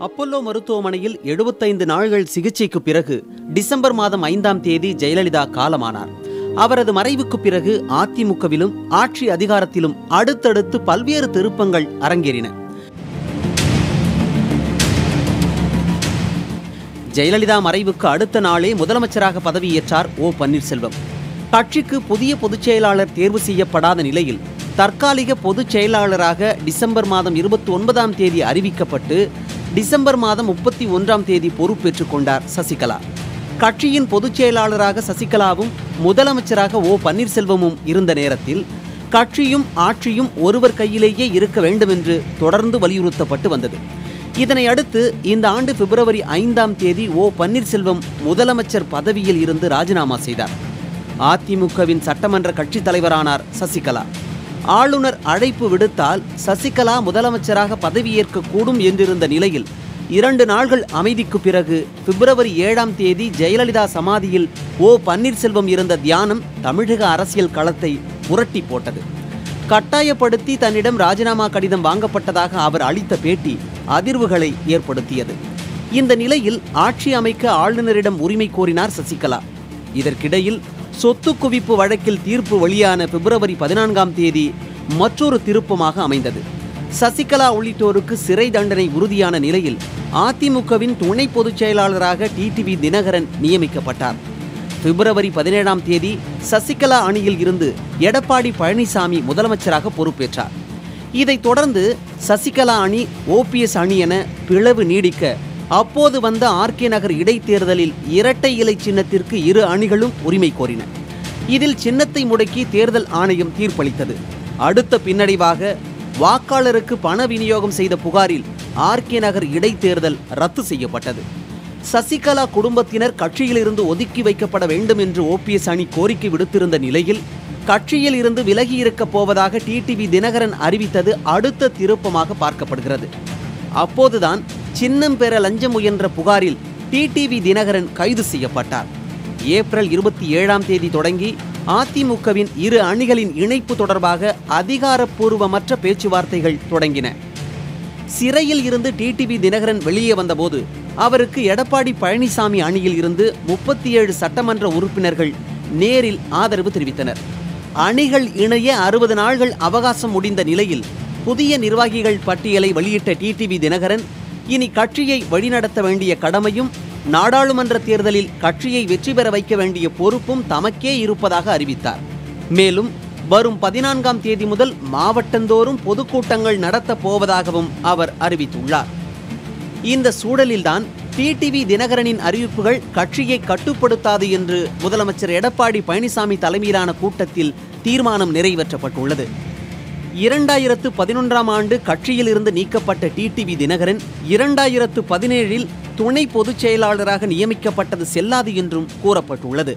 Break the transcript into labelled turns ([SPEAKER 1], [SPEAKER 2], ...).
[SPEAKER 1] Apollo மருத்துவமனையில் 75 நாள்கள் சிகிச்சைக்கு பிறகு டிசம்பர் மாதம் 5ஆம் தேதி ஜெயலலிதா காலமானார். அவரது மறைவுக்கு பிறகு அதிமுகவிலும் ஆட்சி அதிகாரத்திலும் அடுத்தடுத்து பல்வேறு திருப்பங்கள் அரங்கேறின. ஜெயலலிதா மறைவுக்கு அடுத்த நாளே முதலமைச்சராக பதவியேற்றார் ஓ பன்னீர்செல்வம். கட்சிக்கு புதிய பொதுச் செயலாளர் தேர்வு செய்யப்படாத நிலையில் தற்காலிக பொதுச் செயலாளராக டிசம்பர் மாதம் 29ஆம் தேதி அறிவிக்கப்பட்டு டிசம்பர் மாதம் 31ஆம் தேதி பொறுப்பேற்றுக் கொண்டார் சசிகலா. கட்சியின் பொதுச் செயலாளராக சசிகலாவும் முதலமைச்சராக ஓ பன்னீர்செல்வமும் இருந்த நேரத்தில் கட்சியும் ஆட்சியும் ஒருவர் கையிலேயே இருக்க வேண்டும் என்று தொடர்ந்து வலியுறுத்தப்பட்டு வந்தது. இதனை அடுத்து இந்த ஆண்டு பிப்ரவரி 5ஆம் தேதி ஓ பன்னீர்செல்வம் முதலமைச்சர் பதவியில் இருந்து ராஜினாமா செய்தார். அதிமுகவின் சட்டமன்ற கட்சித் தலைவரானார் சசிகலா. ஆளுநர் அழைப்பு விடுத்தால் சசிகலா முதலமைச்சராக பதவியேற்க கூடும் என்றிருந்த நிலையில் 2 நாள்கள் அமைதிக்கு பிறகு பிப்ரவரி 7ஆம் தேதி ஜெயலலிதா சமாதியில் ஓ பன்னீர்செல்வம் இருந்த தியானம் தமிழக அரசியல் களத்தை புரட்டி போட்டது. கட்டாயப்படுத்தி தன்னிடம் ராஜினாமா கடிதம் வாங்கப்பட்டதாக அவர் அளித்த பேட்டி அதிர்வுகளை ஏற்படுத்தியது. இந்த நிலையில் ஆட்சி அமைக்க ஆளுநரிடம் உரிமை கோரினார் சசிகலா. இதற்கிடையில் சொத்து குவிப்பு வழக்கில் தீர்ப்பு வெளியான பிப்ரவரி 14ஆம் தேதி மற்றொரு திருப்பமாக அமைந்தது. சசிகலா உள்ளிட்டோருக்கு சிறை தண்டனை உறுதியான நிலையில் அதிமுகவின் துணை பொதுச் செயலாளராக டிடிவி தினகரன் நியமிக்கப்பட்டார். பிப்ரவரி 17ஆம் தேதி சசிகலா அணியில் இருந்து எடப்பாடி பழனிசாமி முதலமைச்சராக பொறுப்பேற்றார். இதைத் தொடர்ந்து சசிகலா அணி ஓபிஎஸ் அணி என பிளவு நீடிக்க அப்போது வந்த ஆர்கே நகர் இடைத்தேர்தலில் இரட்டை இலை சின்னத்திற்கு 2 அணிகளும் உரிமை கோரின. இதில் சின்னத்தை முடக்கி தேர்தல் ஆணையம் தீர்ப்பளித்தது. அடுத்த பின்னடைவாக வாக்காளருக்கு பண விநியோகம் செய்த புகாரில் ஆர்கே நகர் இடைத்தேர்தல் ரத்து செய்யப்பட்டது. சசிகலா குடும்பத்தினர் கட்சியிலிருந்து ஒதுக்கி வைக்கப்பட வேண்டும் என்று ஓபிஎஸ் அணி கோரிக்கை விடுத்திருந்த நிலையில் கட்சியில் இருந்து விலகி இருக்கப் போவதாக டிடிவி தினகரன் அறிவித்தது அடுத்த திருப்பமாக பார்க்கப்படுகிறது. அப்போதுதான் சின்னம் பெற லஞ்சம் முயன்ற புகாரில் டிடிவி தினகரன் கைது செய்யப்பட்டார். ஏப்ரல் 27ஆம் தேதி தொடங்கி அதிமுகவின் 2 அணிகளின் இணைப்பு தொடர்பாக அதிகாரப்பூர்வமற்ற பேச்சுவார்த்தைகள் தொடங்கின. சிறையில் இருந்து டிடிவி தினகரன் வெளியே வந்தபோது அவருக்கு எடப்பாடி பழனிசாமி அணியில் இருந்து 37 சட்டமன்ற உறுப்பினர்கள் நேரில் ஆதரவு தெரிவித்தனர். அணிகள் இணைய 60 நாள்கள் அவகாசம் முடிந்த நிலையில் புதிய நிர்வாகிகள் பட்டியலை வெளியிட்ட டிடிவி தினகரன் இனி கட்சியை வழிநடத்த வேண்டிய கடமையும் நாடாளுமன்ற தேர்தலில் கட்சியை வெற்றி பெற வைக்க வேண்டிய பொறுப்பும் தமக்கே இருப்பதாக அறிவித்தார். மேலும் வரும் 14ஆம் தேதி முதல் மாவட்டந்தோறும் பொதுக்கூட்டங்கள் நடத்தப் போவதாகவும் அவர் அறிவித்துள்ளார். இந்த சூழலில்தான் டிடிவி தினகரனின் அறிவிப்புகள் கட்சியை கட்டுப்படுத்தாது என்று முதலமைச்சர் எடப்பாடி பழனிசாமி தலைமையிலான கூட்டத்தில் தீர்மானம் நிறைவேற்றப்பட்டுள்ளது. 2011ஆம் ஆண்டு கட்சியில் இருந்து நீக்கப்பட்ட டிடிவி தினகரன் 2017இல் துணை பொதுச் செயலாளராக நியமிக்கப்பட்டது செல்லாது என்றும் கூறப்பட்டுள்ளது.